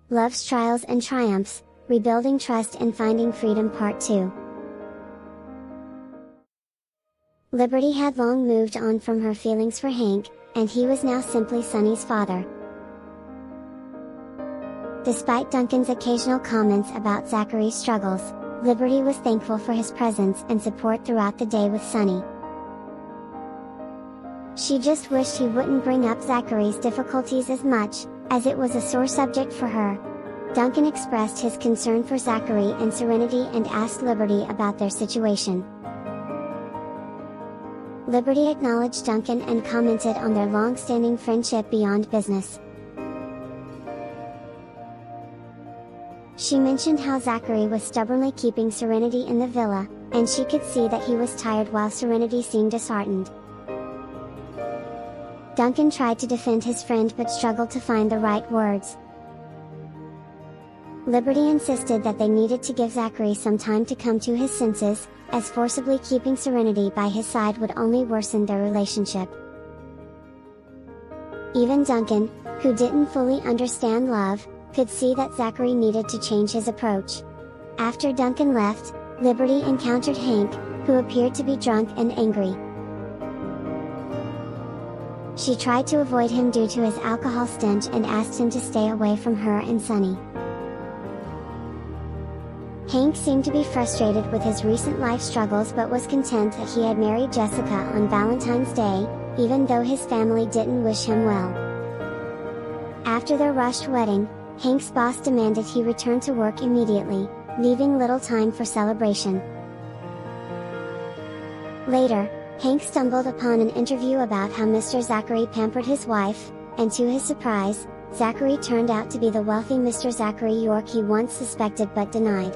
Love's Trials and Triumphs, Rebuilding Trust and Finding Freedom Part 2. Liberty had long moved on from her feelings for Hank, and he was now simply Sonny's father. Despite Duncan's occasional comments about Zachary's struggles, Liberty was thankful for his presence and support throughout the day with Sonny. She just wished he wouldn't bring up Zachary's difficulties as much, as it was a sore subject for her. Duncan expressed his concern for Zachary and Serenity and asked Liberty about their situation. Liberty acknowledged Duncan and commented on their long-standing friendship beyond business. She mentioned how Zachary was stubbornly keeping Serenity in the villa, and she could see that he was tired while Serenity seemed disheartened. Duncan tried to defend his friend but struggled to find the right words. Liberty insisted that they needed to give Zachary some time to come to his senses, as forcibly keeping Serenity by his side would only worsen their relationship. Even Duncan, who didn't fully understand love, could see that Zachary needed to change his approach. After Duncan left, Liberty encountered Hank, who appeared to be drunk and angry. She tried to avoid him due to his alcohol stench and asked him to stay away from her and Sonny. Hank seemed to be frustrated with his recent life struggles but was content that he had married Jessica on Valentine's Day, even though his family didn't wish him well. After their rushed wedding, Hank's boss demanded he return to work immediately, leaving little time for celebration. Later, Hank stumbled upon an interview about how Mr. Zachary pampered his wife, and to his surprise, Zachary turned out to be the wealthy Mr. Zachary York he once suspected but denied.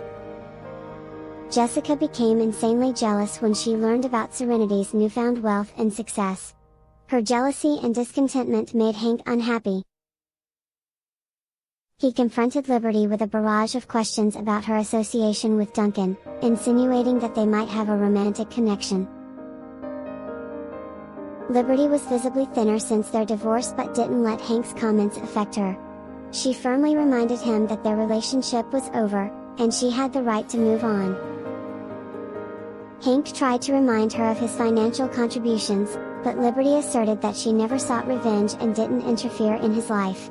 Jessica became insanely jealous when she learned about Serenity's newfound wealth and success. Her jealousy and discontentment made Hank unhappy. He confronted Liberty with a barrage of questions about her association with Duncan, insinuating that they might have a romantic connection. Liberty was visibly thinner since their divorce but didn't let Hank's comments affect her. She firmly reminded him that their relationship was over, and she had the right to move on. Hank tried to remind her of his financial contributions, but Liberty asserted that she never sought revenge and didn't interfere in his life.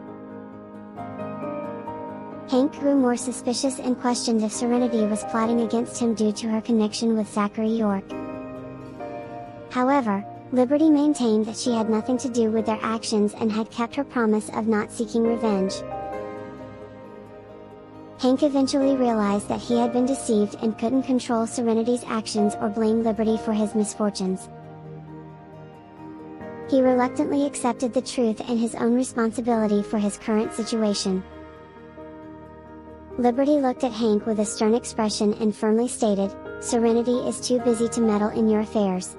Hank grew more suspicious and questioned if Serenity was plotting against him due to her connection with Zachary York. However, Liberty maintained that she had nothing to do with their actions and had kept her promise of not seeking revenge. Hank eventually realized that he had been deceived and couldn't control Serenity's actions or blame Liberty for his misfortunes. He reluctantly accepted the truth and his own responsibility for his current situation. Liberty looked at Hank with a stern expression and firmly stated, "Serenity is too busy to meddle in your affairs.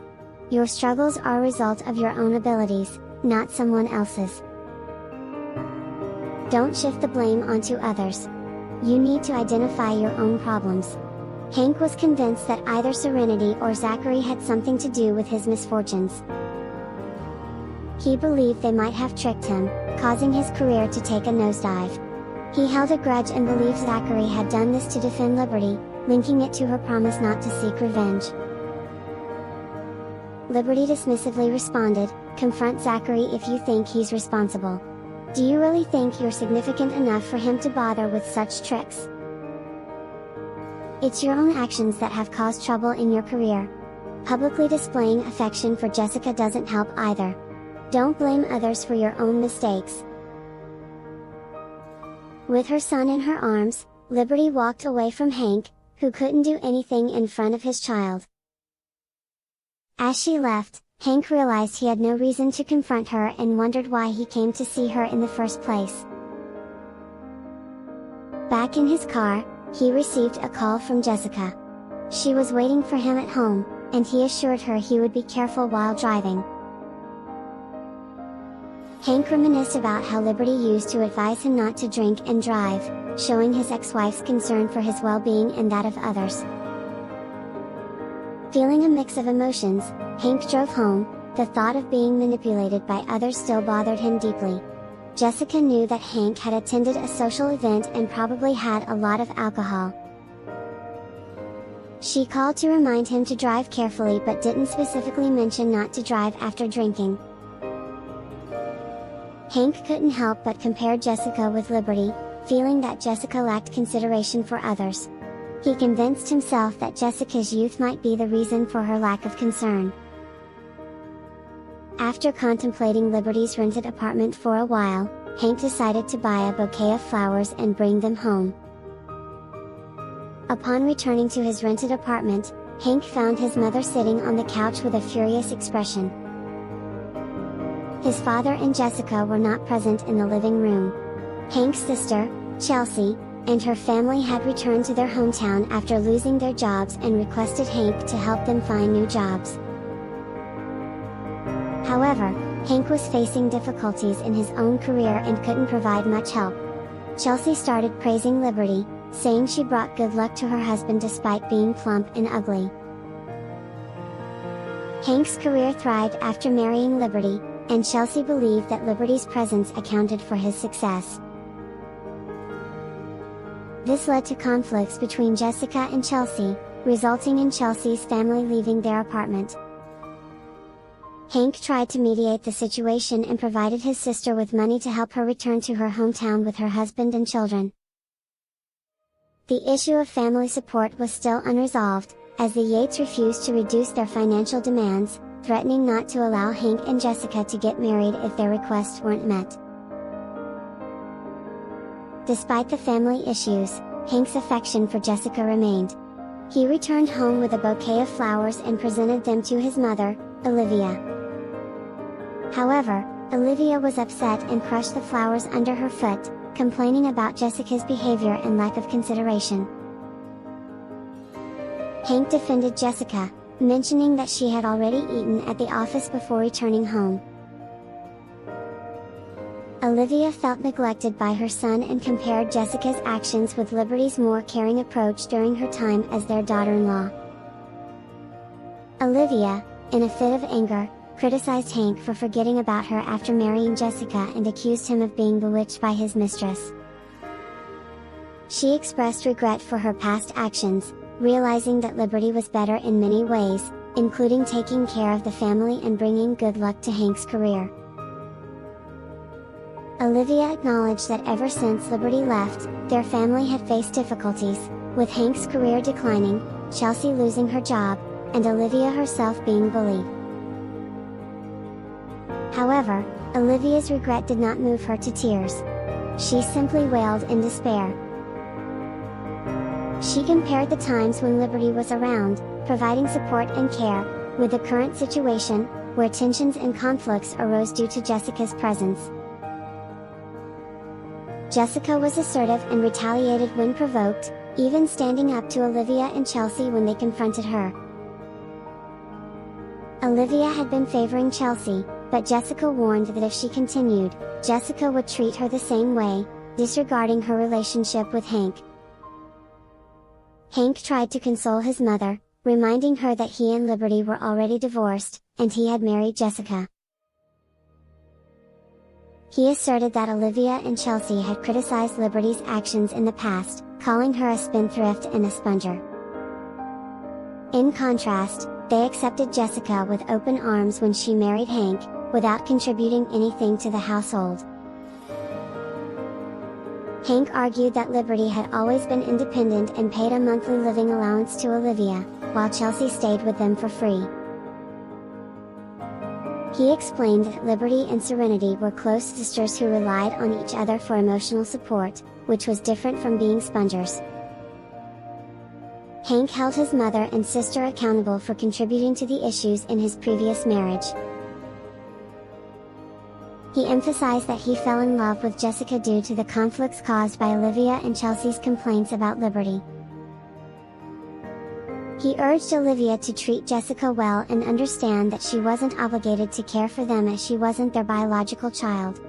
Your struggles are a result of your own abilities, not someone else's. Don't shift the blame onto others. You need to identify your own problems." Hank was convinced that either Serenity or Zachary had something to do with his misfortunes. He believed they might have tricked him, causing his career to take a nosedive. He held a grudge and believed Zachary had done this to defend Liberty, linking it to her promise not to seek revenge. Liberty dismissively responded, "Confront Zachary if you think he's responsible. Do you really think you're significant enough for him to bother with such tricks? It's your own actions that have caused trouble in your career. Publicly displaying affection for Jessica doesn't help either. Don't blame others for your own mistakes." With her son in her arms, Liberty walked away from Hank, who couldn't do anything in front of his child. As she left, Hank realized he had no reason to confront her and wondered why he came to see her in the first place. Back in his car, he received a call from Jessica. She was waiting for him at home, and he assured her he would be careful while driving. Hank reminisced about how Liberty used to advise him not to drink and drive, showing his ex-wife's concern for his well-being and that of others. Feeling a mix of emotions, Hank drove home. The thought of being manipulated by others still bothered him deeply. Jessica knew that Hank had attended a social event and probably had a lot of alcohol. She called to remind him to drive carefully but didn't specifically mention not to drive after drinking. Hank couldn't help but compare Jessica with Liberty, feeling that Jessica lacked consideration for others. He convinced himself that Jessica's youth might be the reason for her lack of concern. After contemplating Liberty's rented apartment for a while, Hank decided to buy a bouquet of flowers and bring them home. Upon returning to his rented apartment, Hank found his mother sitting on the couch with a furious expression. His father and Jessica were not present in the living room. Hank's sister, Chelsea, and her family had returned to their hometown after losing their jobs and requested Hank to help them find new jobs. However, Hank was facing difficulties in his own career and couldn't provide much help. Chelsea started praising Liberty, saying she brought good luck to her husband despite being plump and ugly. Hank's career thrived after marrying Liberty, and Chelsea believed that Liberty's presence accounted for his success. This led to conflicts between Jessica and Chelsea, resulting in Chelsea's family leaving their apartment. Hank tried to mediate the situation and provided his sister with money to help her return to her hometown with her husband and children. The issue of family support was still unresolved, as the Yates refused to reduce their financial demands, threatening not to allow Hank and Jessica to get married if their requests weren't met. Despite the family issues, Hank's affection for Jessica remained. He returned home with a bouquet of flowers and presented them to his mother, Olivia. However, Olivia was upset and crushed the flowers under her foot, complaining about Jessica's behavior and lack of consideration. Hank defended Jessica, mentioning that she had already eaten at the office before returning home. Olivia felt neglected by her son and compared Jessica's actions with Liberty's more caring approach during her time as their daughter-in-law. Olivia, in a fit of anger, criticized Hank for forgetting about her after marrying Jessica and accused him of being bewitched by his mistress. She expressed regret for her past actions, realizing that Liberty was better in many ways, including taking care of the family and bringing good luck to Hank's career. Olivia acknowledged that ever since Liberty left, their family had faced difficulties, with Hank's career declining, Chelsea losing her job, and Olivia herself being bullied. However, Olivia's regret did not move her to tears. She simply wailed in despair. She compared the times when Liberty was around, providing support and care, with the current situation, where tensions and conflicts arose due to Jessica's presence. Jessica was assertive and retaliated when provoked, even standing up to Olivia and Chelsea when they confronted her. Olivia had been favoring Chelsea, but Jessica warned that if she continued, Jessica would treat her the same way, disregarding her relationship with Hank. Hank tried to console his mother, reminding her that he and Liberty were already divorced, and he had married Jessica. He asserted that Olivia and Chelsea had criticized Liberty's actions in the past, calling her a spendthrift and a sponger. In contrast, they accepted Jessica with open arms when she married Hank, without contributing anything to the household. Hank argued that Liberty had always been independent and paid a monthly living allowance to Olivia, while Chelsea stayed with them for free. He explained that Liberty and Serenity were close sisters who relied on each other for emotional support, which was different from being spongers. Hank held his mother and sister accountable for contributing to the issues in his previous marriage. He emphasized that he fell in love with Jessica due to the conflicts caused by Olivia and Chelsea's complaints about Liberty. He urged Olivia to treat Jessica well and understand that she wasn't obligated to care for them as she wasn't their biological child.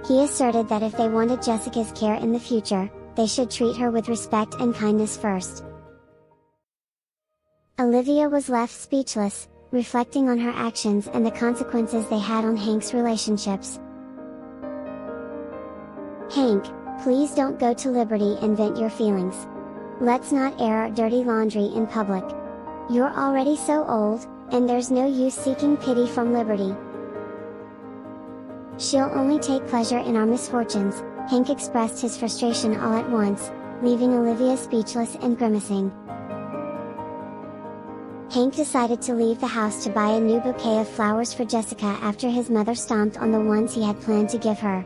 He asserted that if they wanted Jessica's care in the future, they should treat her with respect and kindness first. Olivia was left speechless, reflecting on her actions and the consequences they had on Hank's relationships. Hank, please don't go to Liberty and vent your feelings. Let's not air our dirty laundry in public. You're already so old, and there's no use seeking pity from Liberty. She'll only take pleasure in our misfortunes, Hank expressed his frustration all at once, leaving Olivia speechless and grimacing. Hank decided to leave the house to buy a new bouquet of flowers for Jessica after his mother stomped on the ones he had planned to give her.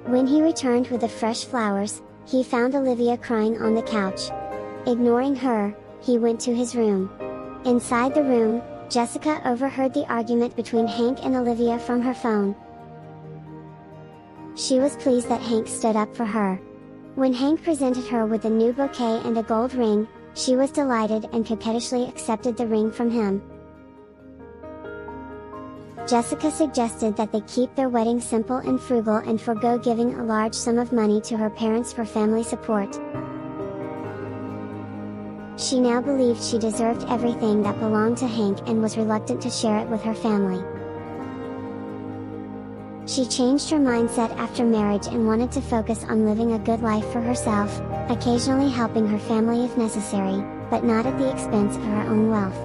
When he returned with the fresh flowers, he found Olivia crying on the couch. Ignoring her, he went to his room. Inside the room, Jessica overheard the argument between Hank and Olivia from her phone. She was pleased that Hank stood up for her. When Hank presented her with a new bouquet and a gold ring, she was delighted and coquettishly accepted the ring from him. Jessica suggested that they keep their wedding simple and frugal and forego giving a large sum of money to her parents for family support. She now believed she deserved everything that belonged to Hank and was reluctant to share it with her family. She changed her mindset after marriage and wanted to focus on living a good life for herself, occasionally helping her family if necessary, but not at the expense of her own wealth.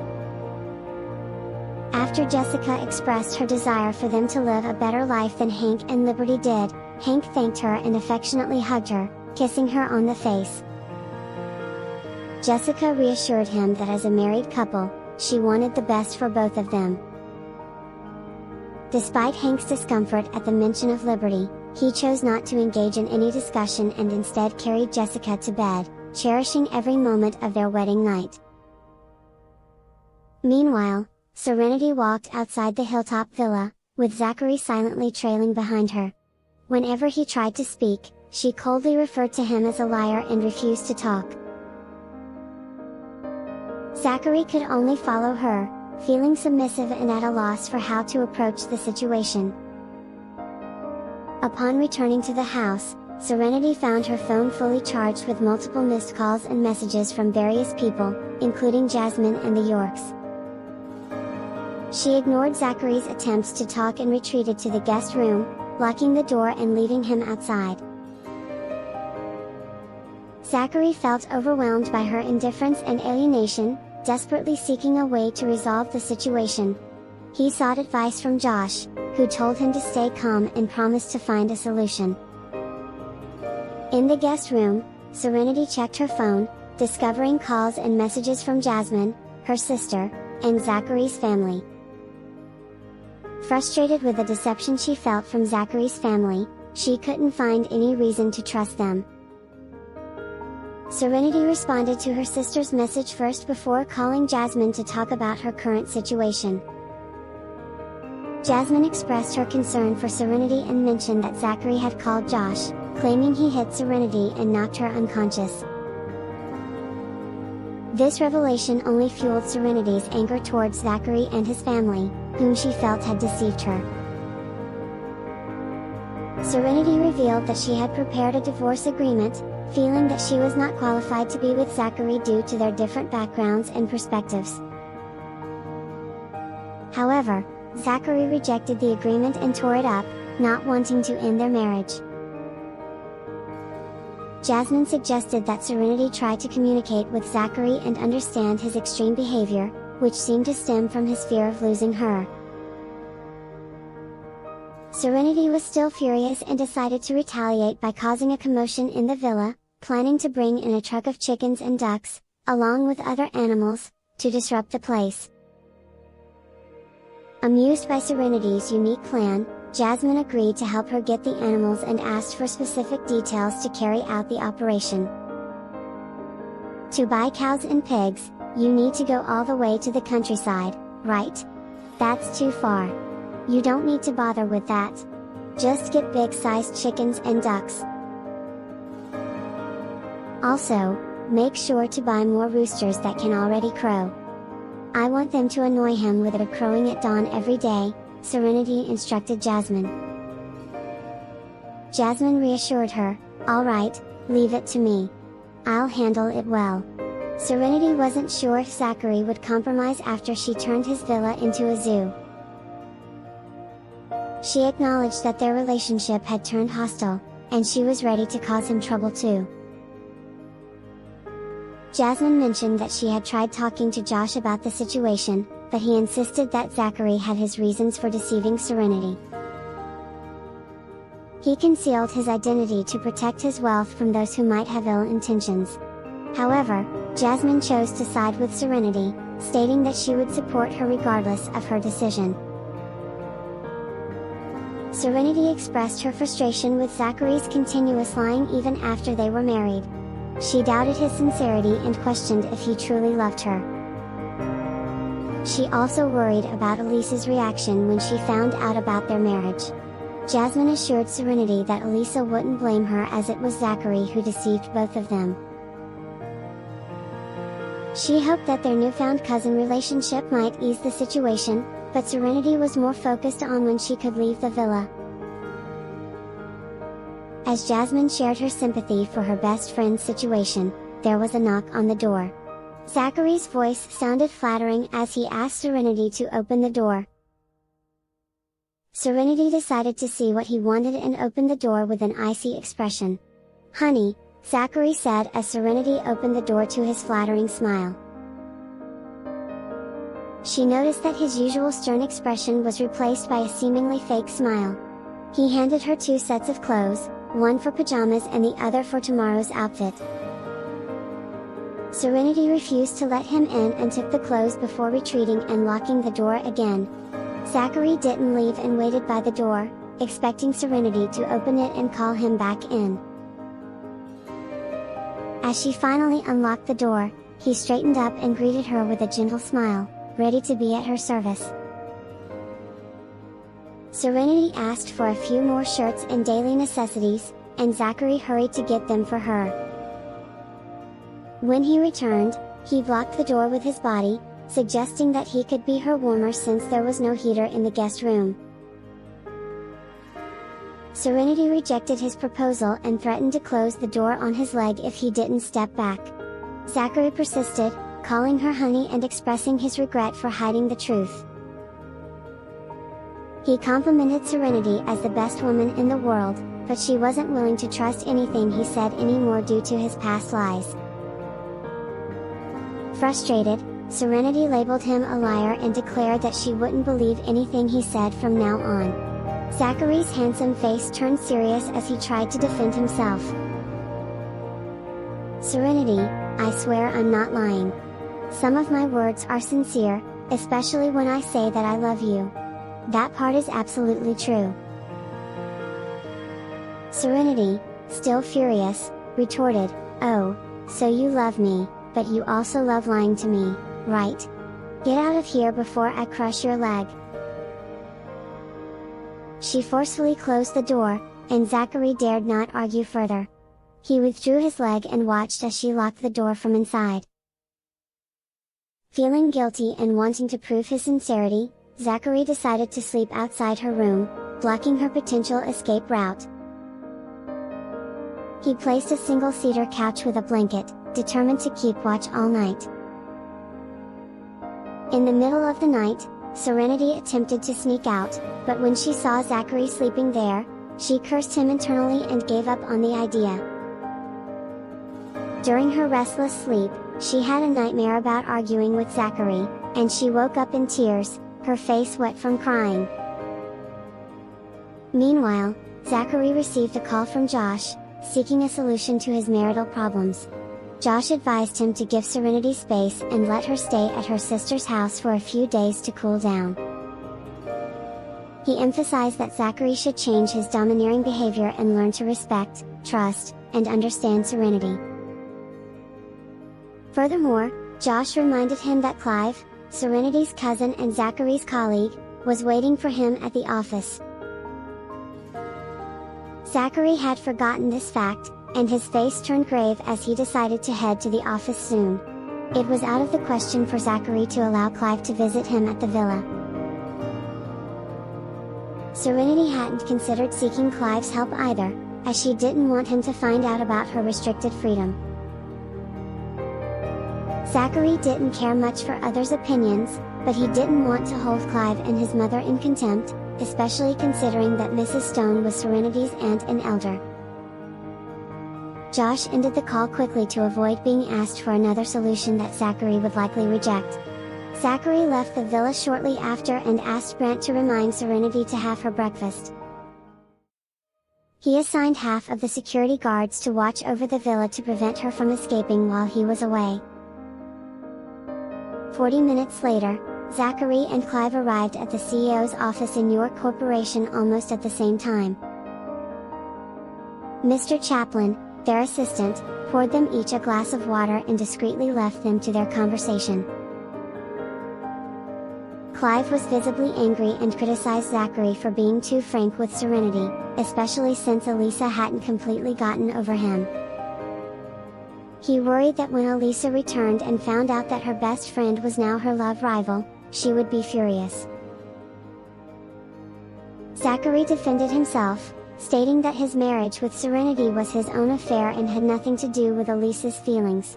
After Jessica expressed her desire for them to live a better life than Hank and Liberty did, Hank thanked her and affectionately hugged her, kissing her on the face. Jessica reassured him that as a married couple, she wanted the best for both of them. Despite Hank's discomfort at the mention of Liberty, he chose not to engage in any discussion and instead carried Jessica to bed, cherishing every moment of their wedding night. Meanwhile, Serenity walked outside the hilltop villa, with Zachary silently trailing behind her. Whenever he tried to speak, she coldly referred to him as a liar and refused to talk. Zachary could only follow her, feeling submissive and at a loss for how to approach the situation. Upon returning to the house, Serenity found her phone fully charged with multiple missed calls and messages from various people, including Jasmine and the Yorks. She ignored Zachary's attempts to talk and retreated to the guest room, locking the door and leaving him outside. Zachary felt overwhelmed by her indifference and alienation, desperately seeking a way to resolve the situation. He sought advice from Josh, who told him to stay calm and promised to find a solution. In the guest room, Serenity checked her phone, discovering calls and messages from Jasmine, her sister, and Zachary's family. Frustrated with the deception she felt from Zachary's family, she couldn't find any reason to trust them. Serenity responded to her sister's message first before calling Jasmine to talk about her current situation. Jasmine expressed her concern for Serenity and mentioned that Zachary had called Josh, claiming he hit Serenity and knocked her unconscious. This revelation only fueled Serenity's anger towards Zachary and his family, whom she felt had deceived her. Serenity revealed that she had prepared a divorce agreement, feeling that she was not qualified to be with Zachary due to their different backgrounds and perspectives. However, Zachary rejected the agreement and tore it up, not wanting to end their marriage. Jasmine suggested that Serenity try to communicate with Zachary and understand his extreme behavior, which seemed to stem from his fear of losing her. Serenity was still furious and decided to retaliate by causing a commotion in the villa, planning to bring in a truck of chickens and ducks, along with other animals, to disrupt the place. Amused by Serenity's unique plan, Jasmine agreed to help her get the animals and asked for specific details to carry out the operation. To buy cows and pigs, you need to go all the way to the countryside, right? That's too far. You don't need to bother with that. Just get big-sized chickens and ducks. Also, make sure to buy more roosters that can already crow. I want them to annoy him with it crowing at dawn every day, Serenity instructed Jasmine. Jasmine reassured her, "All right, leave it to me. I'll handle it well." Serenity wasn't sure if Zachary would compromise after she turned his villa into a zoo. She acknowledged that their relationship had turned hostile, and she was ready to cause him trouble too. Jasmine mentioned that she had tried talking to Josh about the situation, but he insisted that Zachary had his reasons for deceiving Serenity. He concealed his identity to protect his wealth from those who might have ill intentions. However, Jasmine chose to side with Serenity, stating that she would support her regardless of her decision. Serenity expressed her frustration with Zachary's continuous lying even after they were married. She doubted his sincerity and questioned if he truly loved her. She also worried about Elisa's reaction when she found out about their marriage. Jasmine assured Serenity that Elisa wouldn't blame her as it was Zachary who deceived both of them. She hoped that their newfound cousin relationship might ease the situation, but Serenity was more focused on when she could leave the villa. As Jasmine shared her sympathy for her best friend's situation, there was a knock on the door. Zachary's voice sounded flattering as he asked Serenity to open the door. Serenity decided to see what he wanted and opened the door with an icy expression. "Honey," Zachary said as Serenity opened the door to his flattering smile. She noticed that his usual stern expression was replaced by a seemingly fake smile. He handed her 2 sets of clothes, one for pajamas and the other for tomorrow's outfit. Serenity refused to let him in and took the clothes before retreating and locking the door again. Zachary didn't leave and waited by the door, expecting Serenity to open it and call him back in. As she finally unlocked the door, he straightened up and greeted her with a gentle smile, ready to be at her service. Serenity asked for a few more shirts and daily necessities, and Zachary hurried to get them for her. When he returned, he blocked the door with his body, suggesting that he could be her warmer since there was no heater in the guest room. Serenity rejected his proposal and threatened to close the door on his leg if he didn't step back. Zachary persisted, calling her honey and expressing his regret for hiding the truth. He complimented Serenity as the best woman in the world, but she wasn't willing to trust anything he said anymore due to his past lies. Frustrated, Serenity labeled him a liar and declared that she wouldn't believe anything he said from now on. Zachary's handsome face turned serious as he tried to defend himself. "Serenity, I swear I'm not lying. Some of my words are sincere, especially when I say that I love you. That part is absolutely true." Serenity, still furious, retorted, "Oh, so you love me, but you also love lying to me, right? Get out of here before I crush your leg." She forcefully closed the door, and Zachary dared not argue further. He withdrew his leg and watched as she locked the door from inside. Feeling guilty and wanting to prove his sincerity, Zachary decided to sleep outside her room, blocking her potential escape route. He placed a single-seater couch with a blanket, determined to keep watch all night. In the middle of the night, Serenity attempted to sneak out, but when she saw Zachary sleeping there, she cursed him internally and gave up on the idea. During her restless sleep, she had a nightmare about arguing with Zachary, and she woke up in tears, her face wet from crying. Meanwhile, Zachary received a call from Josh, seeking a solution to his marital problems. Josh advised him to give Serenity space and let her stay at her sister's house for a few days to cool down. He emphasized that Zachary should change his domineering behavior and learn to respect, trust, and understand Serenity. Furthermore, Josh reminded him that Clive, Serenity's cousin and Zachary's colleague, was waiting for him at the office. Zachary had forgotten this fact, and his face turned grave as he decided to head to the office soon. It was out of the question for Zachary to allow Clive to visit him at the villa. Serenity hadn't considered seeking Clive's help either, as she didn't want him to find out about her restricted freedom. Zachary didn't care much for others' opinions, but he didn't want to hold Clive and his mother in contempt, especially considering that Mrs. Stone was Serenity's aunt and elder. Josh ended the call quickly to avoid being asked for another solution that Zachary would likely reject. Zachary left the villa shortly after and asked Brant to remind Serenity to have her breakfast. He assigned half of the security guards to watch over the villa to prevent her from escaping while he was away. 40 minutes later, Zachary and Clive arrived at the CEO's office in York Corporation almost at the same time. Mr. Chaplin, their assistant, poured them each a glass of water and discreetly left them to their conversation. Clive was visibly angry and criticized Zachary for being too frank with Serenity, especially since Elisa hadn't completely gotten over him. He worried that when Elisa returned and found out that her best friend was now her love rival, she would be furious. Zachary defended himself, stating that his marriage with Serenity was his own affair and had nothing to do with Elisa's feelings.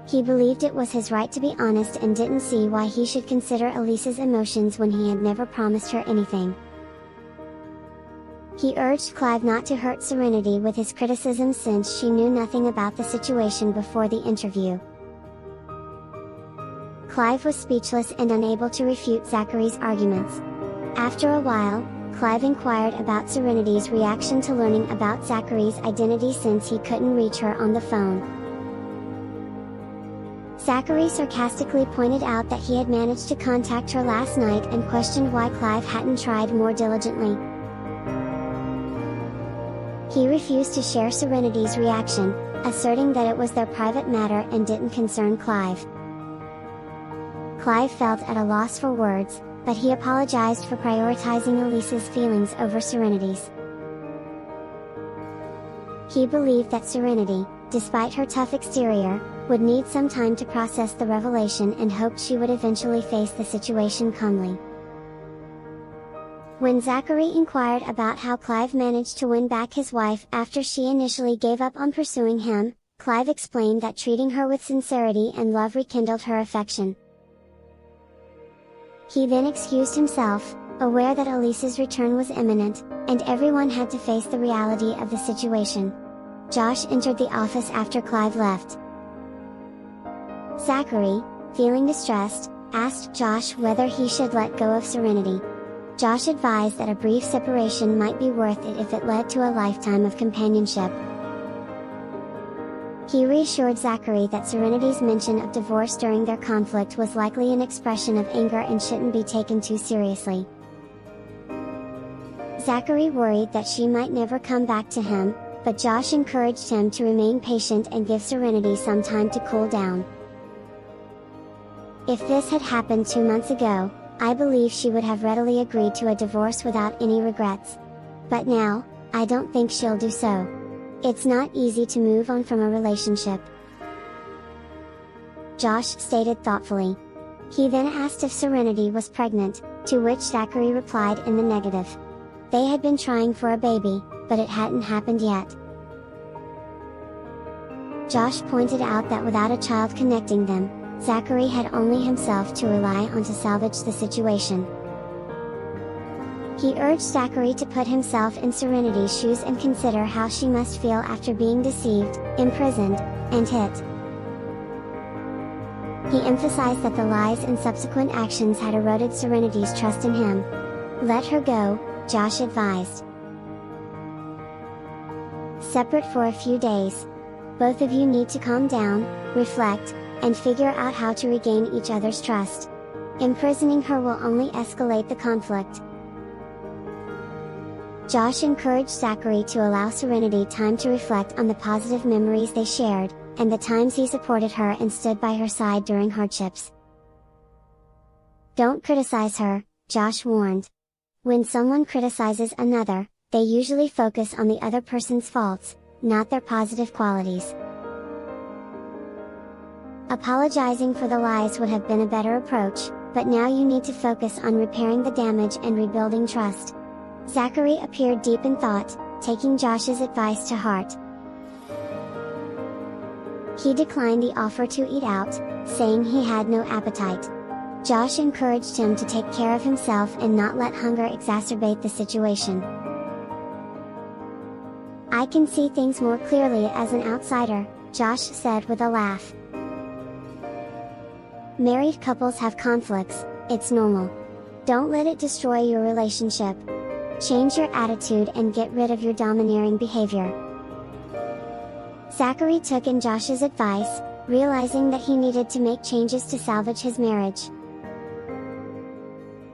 He believed it was his right to be honest and didn't see why he should consider Elisa's emotions when he had never promised her anything. He urged Clive not to hurt Serenity with his criticisms since she knew nothing about the situation before the interview. Clive was speechless and unable to refute Zachary's arguments. After a while, Clive inquired about Serenity's reaction to learning about Zachary's identity since he couldn't reach her on the phone. Zachary sarcastically pointed out that he had managed to contact her last night and questioned why Clive hadn't tried more diligently. He refused to share Serenity's reaction, asserting that it was their private matter and didn't concern Clive. Clive felt at a loss for words, but he apologized for prioritizing Elisa's feelings over Serenity's. He believed that Serenity, despite her tough exterior, would need some time to process the revelation and hoped she would eventually face the situation calmly. When Zachary inquired about how Clive managed to win back his wife after she initially gave up on pursuing him, Clive explained that treating her with sincerity and love rekindled her affection. He then excused himself, aware that Elisa's return was imminent, and everyone had to face the reality of the situation. Josh entered the office after Clive left. Zachary, feeling distressed, asked Josh whether he should let go of Serenity. Josh advised that a brief separation might be worth it if it led to a lifetime of companionship. He reassured Zachary that Serenity's mention of divorce during their conflict was likely an expression of anger and shouldn't be taken too seriously. Zachary worried that she might never come back to him, but Josh encouraged him to remain patient and give Serenity some time to cool down. If this had happened 2 months ago, I believe she would have readily agreed to a divorce without any regrets. But now, I don't think she'll do so. It's not easy to move on from a relationship, Josh stated thoughtfully. He then asked if Serenity was pregnant, to which Zachary replied in the negative. They had been trying for a baby, but it hadn't happened yet. Josh pointed out that without a child connecting them, Zachary had only himself to rely on to salvage the situation. He urged Zachary to put himself in Serenity's shoes and consider how she must feel after being deceived, imprisoned, and hit. He emphasized that the lies and subsequent actions had eroded Serenity's trust in him. Let her go, Josh advised. Separate for a few days. Both of you need to calm down, reflect, and figure out how to regain each other's trust. Imprisoning her will only escalate the conflict. Josh encouraged Zachary to allow Serenity time to reflect on the positive memories they shared, and the times he supported her and stood by her side during hardships. Don't criticize her, Josh warned. When someone criticizes another, they usually focus on the other person's faults, not their positive qualities. Apologizing for the lies would have been a better approach, but now you need to focus on repairing the damage and rebuilding trust. Zachary appeared deep in thought, taking Josh's advice to heart. He declined the offer to eat out, saying he had no appetite. Josh encouraged him to take care of himself and not let hunger exacerbate the situation. "I can see things more clearly as an outsider," Josh said with a laugh. "Married couples have conflicts, it's normal. Don't let it destroy your relationship. Change your attitude and get rid of your domineering behavior." Zachary took in Josh's advice, realizing that he needed to make changes to salvage his marriage.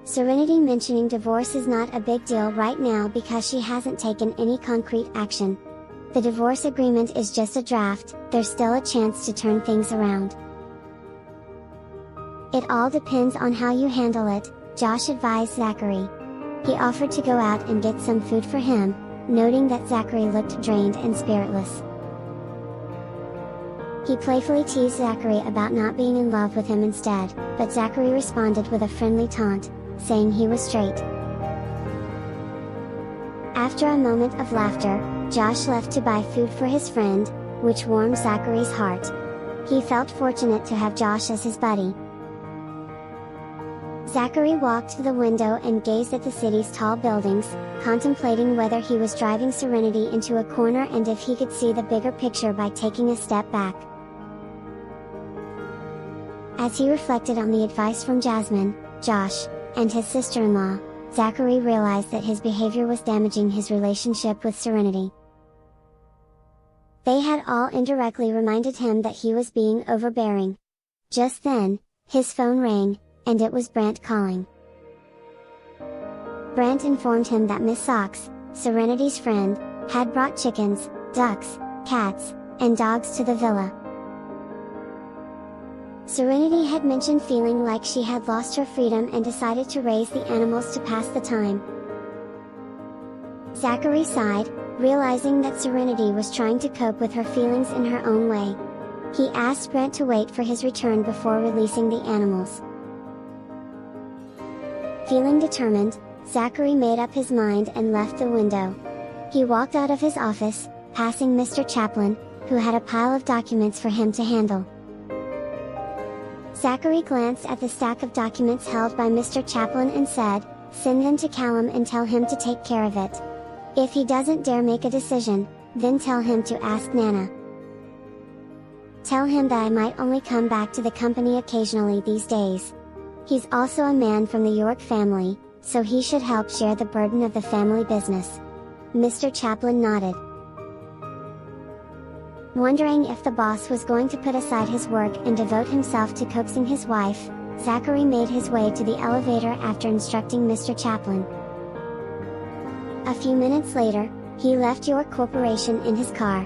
Serenity mentioning divorce is not a big deal right now because she hasn't taken any concrete action. The divorce agreement is just a draft, there's still a chance to turn things around. "It all depends on how you handle it," Josh advised Zachary. He offered to go out and get some food for him, noting that Zachary looked drained and spiritless. He playfully teased Zachary about not being in love with him instead, but Zachary responded with a friendly taunt, saying he was straight. After a moment of laughter, Josh left to buy food for his friend, which warmed Zachary's heart. He felt fortunate to have Josh as his buddy. Zachary walked to the window and gazed at the city's tall buildings, contemplating whether he was driving Serenity into a corner and if he could see the bigger picture by taking a step back. As he reflected on the advice from Jasmine, Josh, and his sister-in-law, Zachary realized that his behavior was damaging his relationship with Serenity. They had all indirectly reminded him that he was being overbearing. Just then, his phone rang, and it was Brent calling. Brent informed him that Miss Socks, Serenity's friend, had brought chickens, ducks, cats, and dogs to the villa. Serenity had mentioned feeling like she had lost her freedom and decided to raise the animals to pass the time. Zachary sighed, realizing that Serenity was trying to cope with her feelings in her own way. He asked Brent to wait for his return before releasing the animals. Feeling determined, Zachary made up his mind and left the window. He walked out of his office, passing Mr. Chaplin, who had a pile of documents for him to handle. Zachary glanced at the stack of documents held by Mr. Chaplin and said, "Send them to Callum and tell him to take care of it. If he doesn't dare make a decision, then tell him to ask Nana. Tell him that I might only come back to the company occasionally these days. He's also a man from the York family, so he should help share the burden of the family business." Mr. Chaplin nodded. Wondering if the boss was going to put aside his work and devote himself to coaxing his wife, Zachary made his way to the elevator after instructing Mr. Chaplin. A few minutes later, he left York Corporation in his car.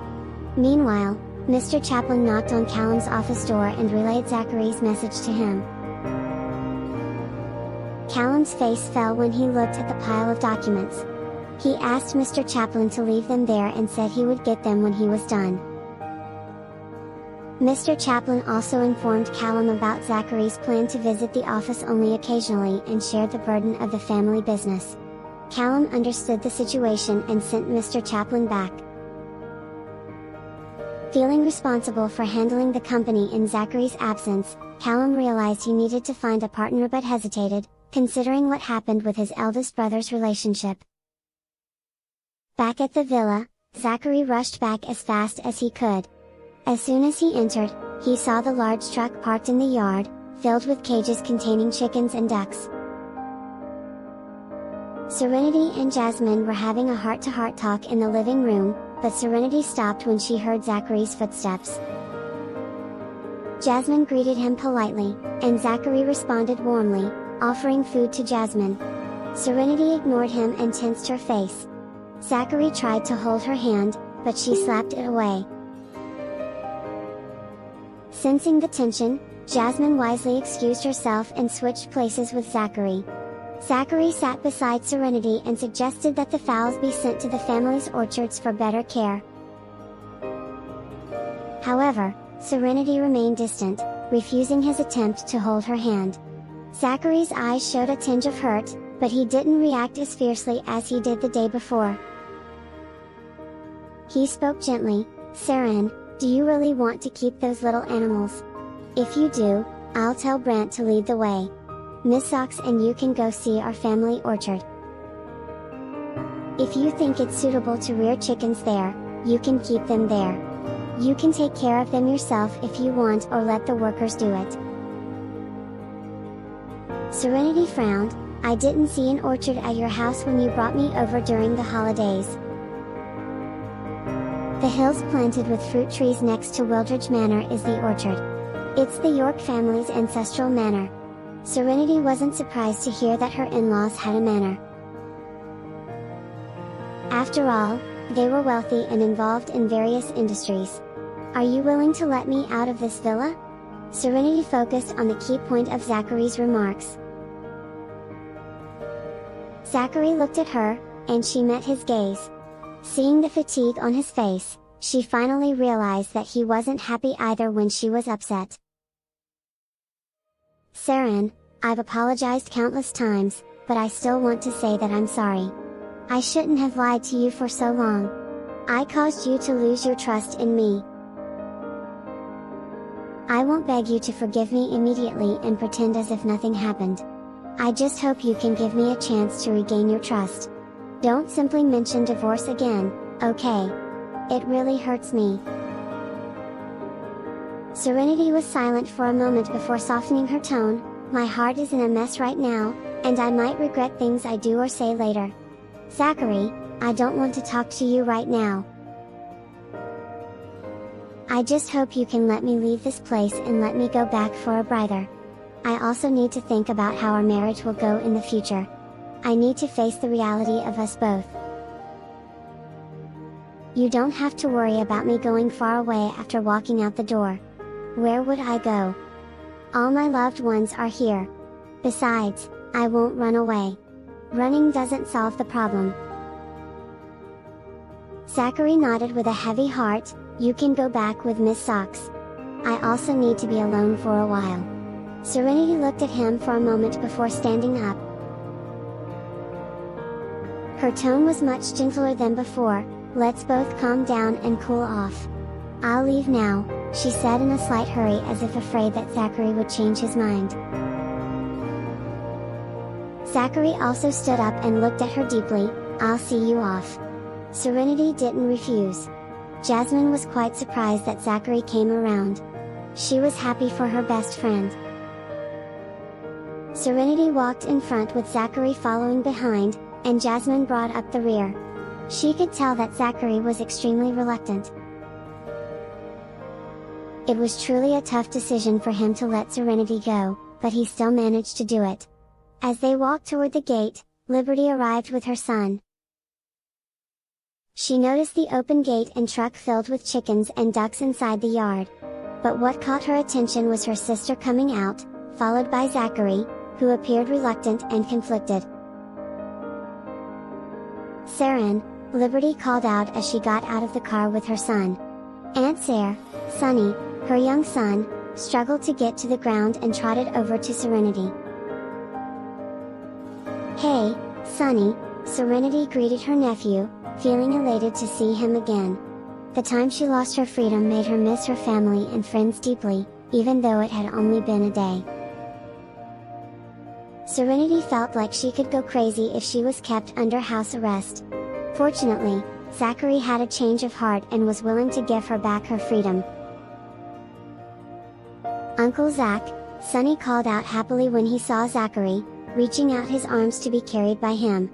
Meanwhile, Mr. Chaplin knocked on Callum's office door and relayed Zachary's message to him. Callum's face fell when he looked at the pile of documents. He asked Mr. Chaplin to leave them there and said he would get them when he was done. Mr. Chaplin also informed Callum about Zachary's plan to visit the office only occasionally and share the burden of the family business. Callum understood the situation and sent Mr. Chaplin back. Feeling responsible for handling the company in Zachary's absence, Callum realized he needed to find a partner but hesitated, considering what happened with his eldest brother's relationship. Back at the villa, Zachary rushed back as fast as he could. As soon as he entered, he saw the large truck parked in the yard, filled with cages containing chickens and ducks. Serenity and Jasmine were having a heart-to-heart talk in the living room, but Serenity stopped when she heard Zachary's footsteps. Jasmine greeted him politely, and Zachary responded warmly, offering food to Jasmine. Serenity ignored him and tensed her face. Zachary tried to hold her hand, but she slapped it away. Sensing the tension, Jasmine wisely excused herself and switched places with Zachary. Zachary sat beside Serenity and suggested that the fowls be sent to the family's orchards for better care. However, Serenity remained distant, refusing his attempt to hold her hand. Zachary's eyes showed a tinge of hurt, but he didn't react as fiercely as he did the day before. He spoke gently, "Seren, Do you really want to keep those little animals? If you do, I'll tell Brant to lead the way. Miss Socks and you can go see our family orchard. If you think it's suitable to rear chickens there, you can keep them there. You can take care of them yourself if you want, or let the workers do it. Serenity frowned. I didn't see an orchard at your house when you brought me over during the holidays. The hills planted with fruit trees next to Wildridge Manor is the orchard. It's the York family's ancestral manor. Serenity wasn't surprised to hear that her in-laws had a manor. After all, they were wealthy and involved in various industries. Are you willing to let me out of this villa? Serenity focused on the key point of Zachary's remarks. Zachary looked at her, and she met his gaze. Seeing the fatigue on his face, she finally realized that he wasn't happy either when she was upset. Saren, I've apologized countless times, but I still want to say that I'm sorry. I shouldn't have lied to you for so long. I caused you to lose your trust in me. I won't beg you to forgive me immediately and pretend as if nothing happened. I just hope you can give me a chance to regain your trust. Don't simply mention divorce again, okay? It really hurts me. Serenity was silent for a moment before softening her tone. My heart is in a mess right now, and I might regret things I do or say later. Zachary, I don't want to talk to you right now. I just hope you can let me leave this place and let me go back for a breather. I also need to think about how our marriage will go in the future. I need to face the reality of us both. You don't have to worry about me going far away after walking out the door. Where would I go? All my loved ones are here. Besides, I won't run away. Running doesn't solve the problem. Zachary nodded with a heavy heart. You can go back with Miss Socks. I also need to be alone for a while. Serenity looked at him for a moment before standing up. Her tone was much gentler than before. Let's both calm down and cool off. I'll leave now, she said in a slight hurry, as if afraid that Zachary would change his mind. Zachary also stood up and looked at her deeply. I'll see you off. Serenity didn't refuse. Jasmine was quite surprised that Zachary came around. She was happy for her best friend. Serenity walked in front with Zachary following behind, and Jasmine brought up the rear. She could tell that Zachary was extremely reluctant. It was truly a tough decision for him to let Serenity go, but he still managed to do it. As they walked toward the gate, Liberty arrived with her son. She noticed the open gate and truck filled with chickens and ducks inside the yard. But what caught her attention was her sister coming out, followed by Zachary, who appeared reluctant and conflicted. Saren, Liberty called out as she got out of the car with her son. Aunt Sarah, Sonny, her young son, struggled to get to the ground and trotted over to Serenity. Hey, Sonny, Serenity greeted her nephew, feeling elated to see him again. The time she lost her freedom made her miss her family and friends deeply, even though it had only been a day. Serenity felt like she could go crazy if she was kept under house arrest. Fortunately, Zachary had a change of heart and was willing to give her back her freedom. Uncle Zach, Sonny called out happily when he saw Zachary, reaching out his arms to be carried by him.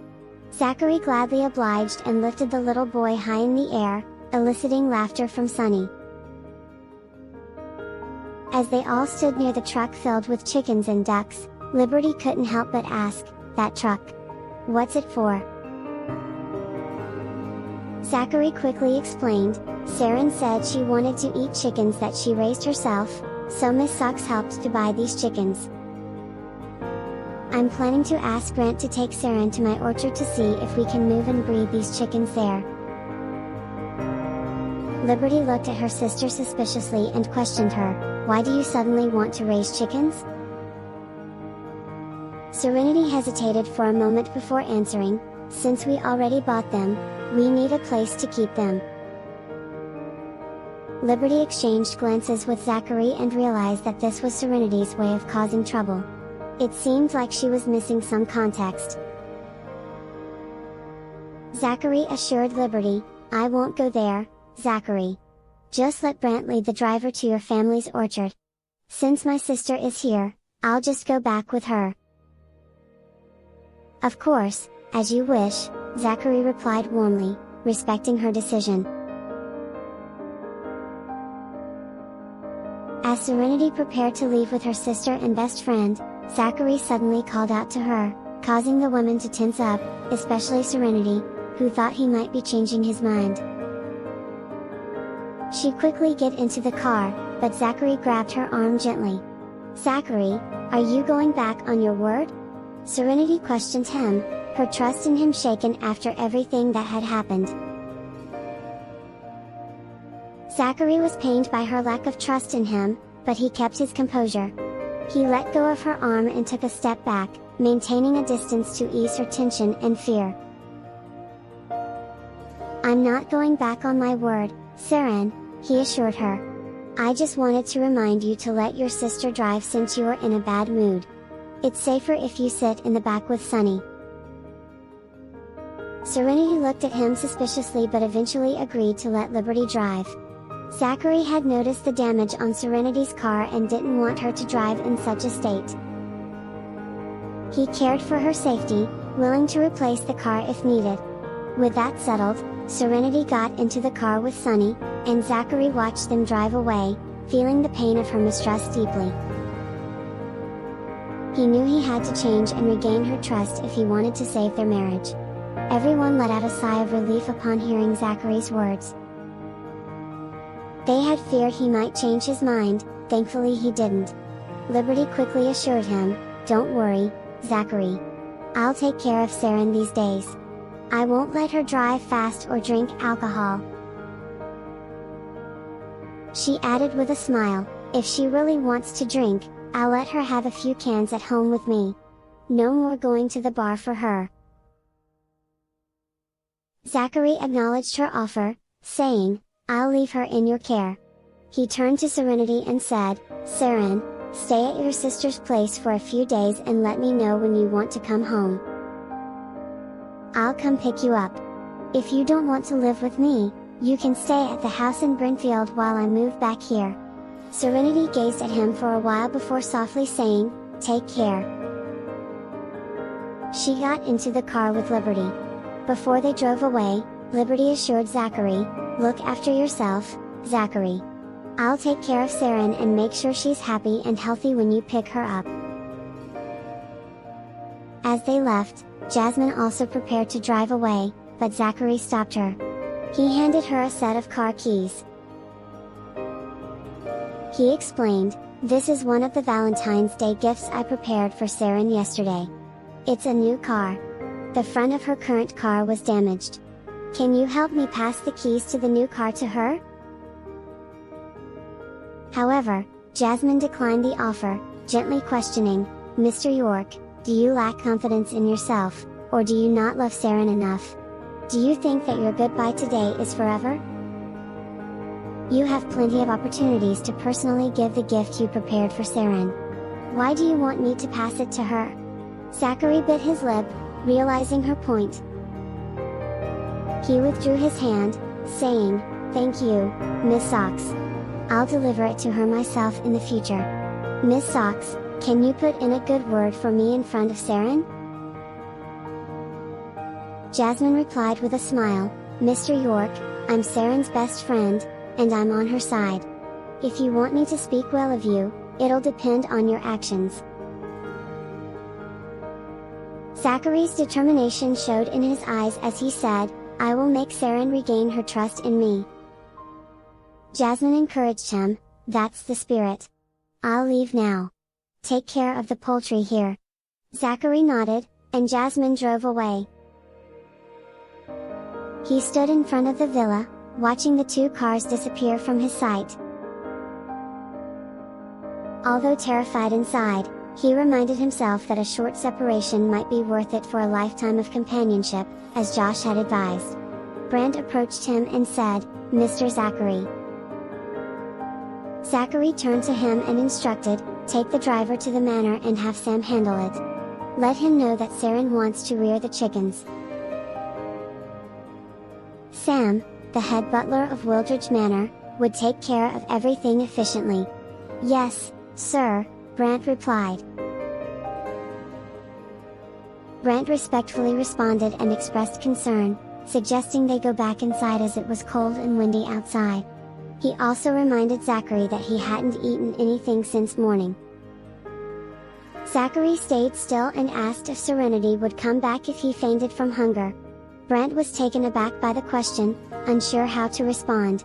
Zachary gladly obliged and lifted the little boy high in the air, eliciting laughter from Sonny. As they all stood near the truck filled with chickens and ducks, Liberty couldn't help but ask, "That truck? What's it for?" Zachary quickly explained. Saren said she wanted to eat chickens that she raised herself, so Miss Socks helped to buy these chickens. I'm planning to ask Grant to take Saren to my orchard to see if we can move and breed these chickens there. Liberty looked at her sister suspiciously and questioned her, "Why do you suddenly want to raise chickens?" Serenity hesitated for a moment before answering, "Since we already bought them, we need a place to keep them." Liberty exchanged glances with Zachary and realized that this was Serenity's way of causing trouble. It seemed like she was missing some context. Zachary assured Liberty, "I won't go there, Zachary. Just let Brant lead the driver to your family's orchard. Since my sister is here, I'll just go back with her." "Of course, as you wish," Zachary replied warmly, respecting her decision. As Serenity prepared to leave with her sister and best friend, Zachary suddenly called out to her, causing the women to tense up, especially Serenity, who thought he might be changing his mind. She quickly get into the car, but Zachary grabbed her arm gently. "Zachary, are you going back on your word?" Serenity questioned him, her trust in him shaken after everything that had happened. Zachary was pained by her lack of trust in him, but he kept his composure. He let go of her arm and took a step back, maintaining a distance to ease her tension and fear. "I'm not going back on my word, Seren," he assured her. "I just wanted to remind you to let your sister drive since you are in a bad mood. It's safer if you sit in the back with Sunny." Serenity looked at him suspiciously but eventually agreed to let Liberty drive. Zachary had noticed the damage on Serenity's car and didn't want her to drive in such a state. He cared for her safety, willing to replace the car if needed. With that settled, Serenity got into the car with Sunny, and Zachary watched them drive away, feeling the pain of her mistrust deeply. He knew he had to change and regain her trust if he wanted to save their marriage. Everyone let out a sigh of relief upon hearing Zachary's words. They had feared he might change his mind, thankfully he didn't. Liberty quickly assured him, "Don't worry, Zachary. I'll take care of Seren these days. I won't let her drive fast or drink alcohol." She added with a smile, "If she really wants to drink, I'll let her have a few cans at home with me. No more going to the bar for her." Zachary acknowledged her offer, saying, "I'll leave her in your care." He turned to Serenity and said, "Seren, stay at your sister's place for a few days and let me know when you want to come home. I'll come pick you up. If you don't want to live with me, you can stay at the house in Brinfield while I move back here." Serenity gazed at him for a while before softly saying, "Take care." She got into the car with Liberty. Before they drove away, Liberty assured Zachary, "Look after yourself, Zachary. I'll take care of Seren and make sure she's happy and healthy when you pick her up." As they left, Jasmine also prepared to drive away, but Zachary stopped her. He handed her a set of car keys. He explained, "This is one of the Valentine's Day gifts I prepared for Seren yesterday. It's a new car. The front of her current car was damaged. Can you help me pass the keys to the new car to her?" However, Jasmine declined the offer, gently questioning, "Mr. York, do you lack confidence in yourself, or do you not love Seren enough? Do you think that your goodbye today is forever? You have plenty of opportunities to personally give the gift you prepared for Seren. Why do you want me to pass it to her?" Zachary bit his lip, realizing her point. He withdrew his hand, saying, "Thank you, Miss Socks. I'll deliver it to her myself in the future. Miss Socks, can you put in a good word for me in front of Seren?" Jasmine replied with a smile, "Mr. York, I'm Seren's best friend, and I'm on her side. If you want me to speak well of you, it'll depend on your actions." Zachary's determination showed in his eyes as he said, "I will make Seren regain her trust in me." Jasmine encouraged him, "That's the spirit. I'll leave now. Take care of the poultry here." Zachary nodded, and Jasmine drove away. He stood in front of the villa, watching the two cars disappear from his sight. Although terrified inside, he reminded himself that a short separation might be worth it for a lifetime of companionship, as Josh had advised. Brent approached him and said, "Mr. Zachary, Zachary turned to him and instructed, "Take the driver to the manor and have Sam handle it. Let him know that Saren wants to rear the chickens." Sam, the head butler of Wildridge Manor, would take care of everything efficiently. "Yes, sir," Brant replied. Brant respectfully responded and expressed concern, suggesting they go back inside as it was cold and windy outside. He also reminded Zachary that he hadn't eaten anything since morning. Zachary stayed still and asked if Serenity would come back if he fainted from hunger. Brant was taken aback by the question, unsure how to respond.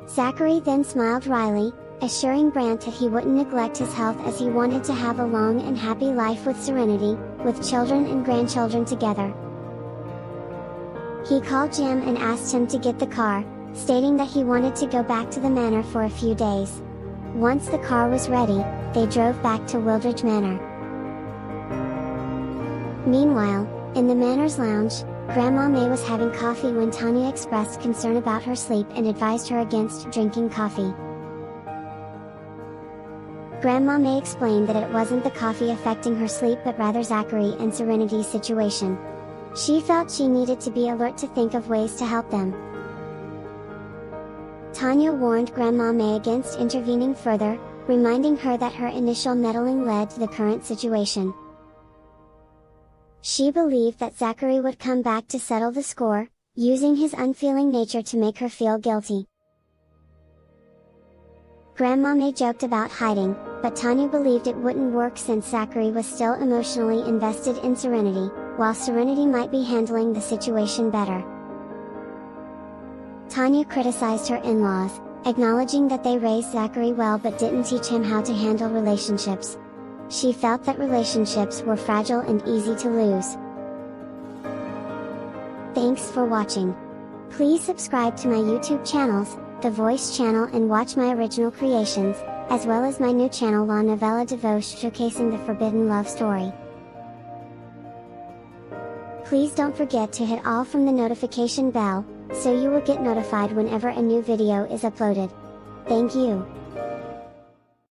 Zachary then smiled wryly, assuring Brant that he wouldn't neglect his health as he wanted to have a long and happy life with Serenity, with children and grandchildren together. He called Jim and asked him to get the car, stating that he wanted to go back to the manor for a few days. Once the car was ready, they drove back to Wildridge Manor. Meanwhile, in the manor's lounge, Grandma May was having coffee when Tanya expressed concern about her sleep and advised her against drinking coffee. Grandma May explained that it wasn't the coffee affecting her sleep but rather Zachary and Serenity's situation. She felt she needed to be alert to think of ways to help them. Tanya warned Grandma May against intervening further, reminding her that her initial meddling led to the current situation. She believed that Zachary would come back to settle the score, using his unfeeling nature to make her feel guilty. Grandma May joked about hiding, but Tanya believed it wouldn't work since Zachary was still emotionally invested in Serenity, while Serenity might be handling the situation better. Tanya criticized her in-laws, acknowledging that they raised Zachary well but didn't teach him how to handle relationships. She felt that relationships were fragile and easy to lose. Thanks for watching. Please subscribe to my YouTube channels, The Voice channel, and watch my original creations, as well as my new channel La Novela de Voice showcasing the forbidden love story. Please don't forget to hit all from the notification bell, so you will get notified whenever a new video is uploaded. Thank you.